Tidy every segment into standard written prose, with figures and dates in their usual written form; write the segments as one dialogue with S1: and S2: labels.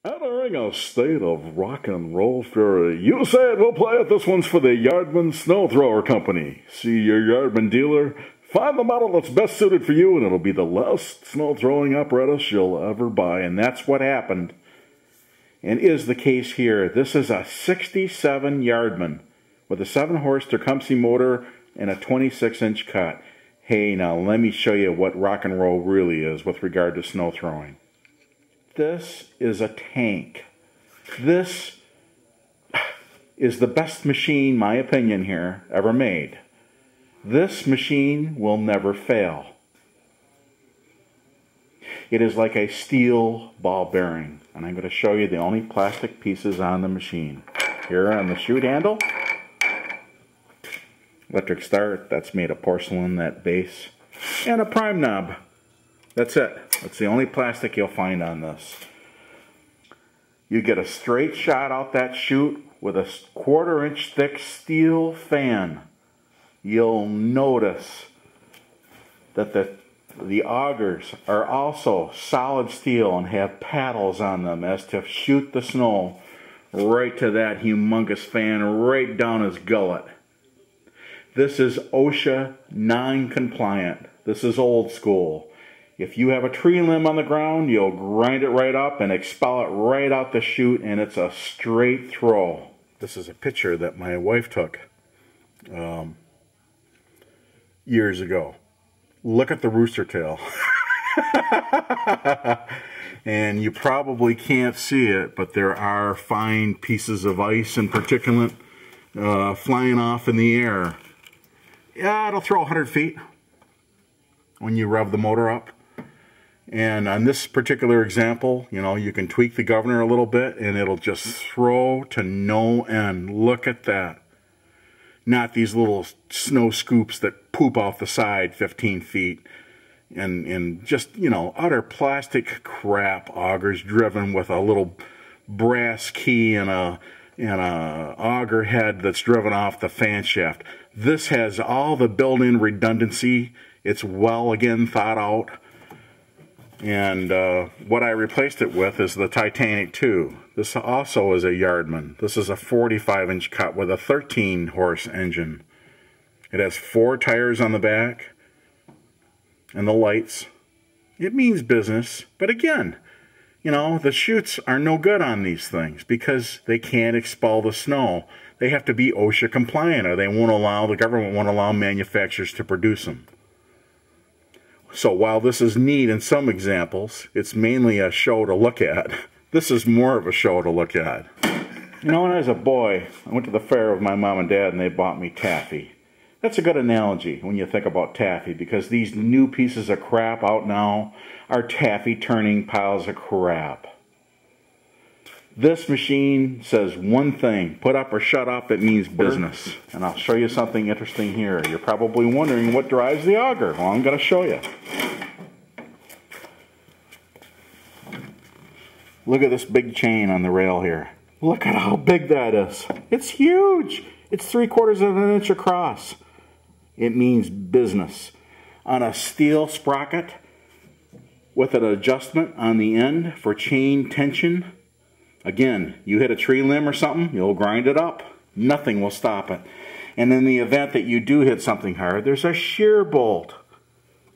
S1: Entering a state of rock and roll fury, you said we'll play it. This one's for the Yardman Snow Company. See your Yardman dealer, find the model that's best suited for you, and it'll be the last snow throwing apparatus you'll ever buy. And that's what happened, and is the case here. This is a 67 Yardman with a 7-horse Tecumseh motor and a 26-inch cut. Hey, now let me show you what rock and roll really is with regard to snow throwing. This is a tank. This is the best machine, my opinion here, ever made. This machine will never fail. It is like a steel ball bearing, and I'm going to show you the only plastic pieces on the machine. Here on the chute handle, electric start, that's made of porcelain, that base, and a prime knob. That's it. That's the only plastic you'll find on this. You get a straight shot out that chute with a 1/4-inch thick steel fan. You'll notice that the augers are also solid steel and have paddles on them as to shoot the snow right to that humongous fan, right down his gullet. This is OSHA non-compliant. This is old school. If you have a tree limb on the ground, you'll grind it right up and expel it right out the chute, and it's a straight throw. This is a picture that my wife took years ago. Look at the rooster tail. And you probably can't see it, but there are fine pieces of ice and particulate flying off in the air. Yeah, it'll throw 100 feet when you rev the motor up. And on this particular example, you know, you can tweak the governor a little bit and it'll just throw to no end. Look at that. Not these little snow scoops that poop off the side 15 feet. And just, you know, utter plastic crap augers driven with a little brass key and a auger head that's driven off the fan shaft. This has all the built-in redundancy. It's well, again, thought out. And what I replaced it with is the Titanic 2. This also is a Yardman. This is a 45-inch cut with a 13-horse engine. It has 4 tires on the back and the lights. It means business, but again, you know, the chutes are no good on these things because they can't expel the snow. They have to be OSHA compliant, or they won't allow, the government won't allow manufacturers to produce them. So while this is neat in some examples, it's mainly a show to look at. This is more of a show to look at. You know, when I was a boy, I went to the fair with my mom and dad and they bought me taffy. That's a good analogy when you think about taffy, because these new pieces of crap out now are taffy turning piles of crap. This machine says one thing: put up or shut up. It means business. And I'll show you something interesting here. You're probably wondering what drives the auger. Well, I'm going to show you. Look at this big chain on the rail here. Look at how big that is. It's huge. It's 3/4 of an inch across. It means business. On a steel sprocket with an adjustment on the end for chain tension. Again, you hit a tree limb or something, you'll grind it up. Nothing will stop it. And in the event that you do hit something hard, there's a shear bolt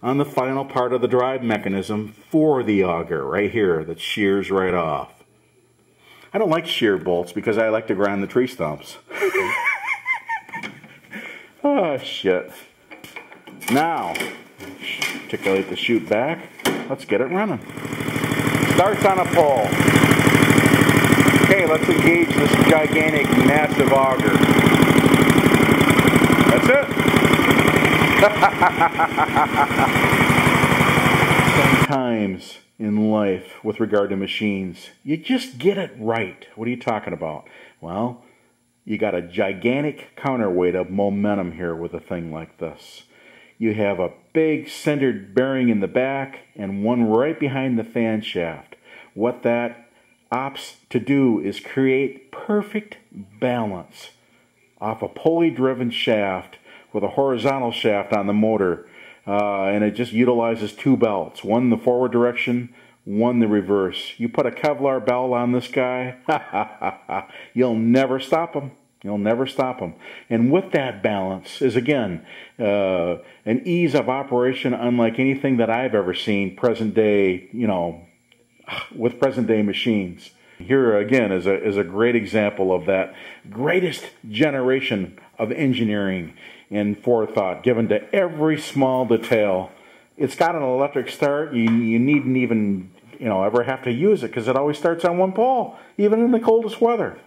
S1: on the final part of the drive mechanism for the auger right here that shears right off. I don't like shear bolts because I like to grind the tree stumps. Oh, shit. Now, articulate the chute back. Let's get it running. Starts on a pole. Okay, let's engage this gigantic, massive auger. That's it. Sometimes in life, with regard to machines, you just get it right. What are you talking about? Well, you got a gigantic counterweight of momentum here with a thing like this. You have a big centered bearing in the back and one right behind the fan shaft. What that opts to do is create perfect balance off a pulley-driven shaft with a horizontal shaft on the motor, and it just utilizes 2 belts, one in the forward direction, one the reverse. You put a Kevlar bell on this guy, you'll never stop him. You'll never stop them. And with that balance is, again, an ease of operation unlike anything that I've ever seen present day, with present day machines. Here, again, is a great example of that greatest generation of engineering and forethought given to every small detail. It's got an electric start. You needn't even, ever have to use it because it always starts on one pole, even in the coldest weather.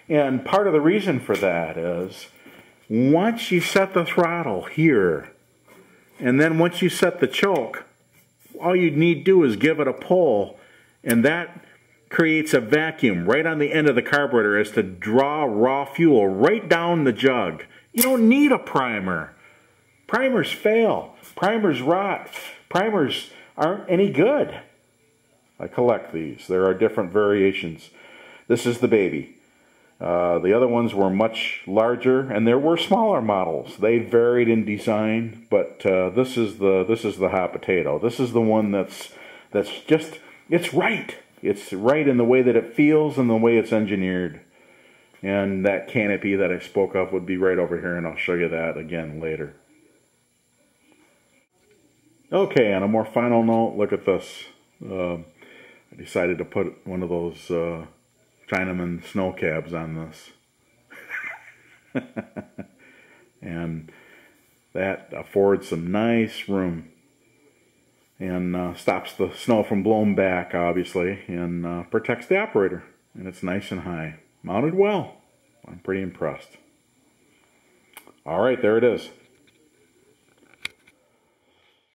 S1: And part of the reason for that is once you set the throttle here, and then once you set the choke, all you need to do is give it a pull, and that creates a vacuum right on the end of the carburetor as to draw raw fuel right down the jug. You don't need a primer. Primers fail. Primers rot. Primers aren't any good. I collect these. There are different variations. This is the baby. The other ones were much larger, and there were smaller models. They varied in design, but this is the hot potato. This is the one that's just, it's right. It's right in the way that it feels and the way it's engineered. And that canopy that I spoke of would be right over here, and I'll show you that again later. Okay, on a more final note, look at this. I decided to put one of those Yardman snow cabs on this. And that affords some nice room and stops the snow from blowing back, obviously, and protects the operator. And it's nice and high. Mounted well. I'm pretty impressed. All right, there it is.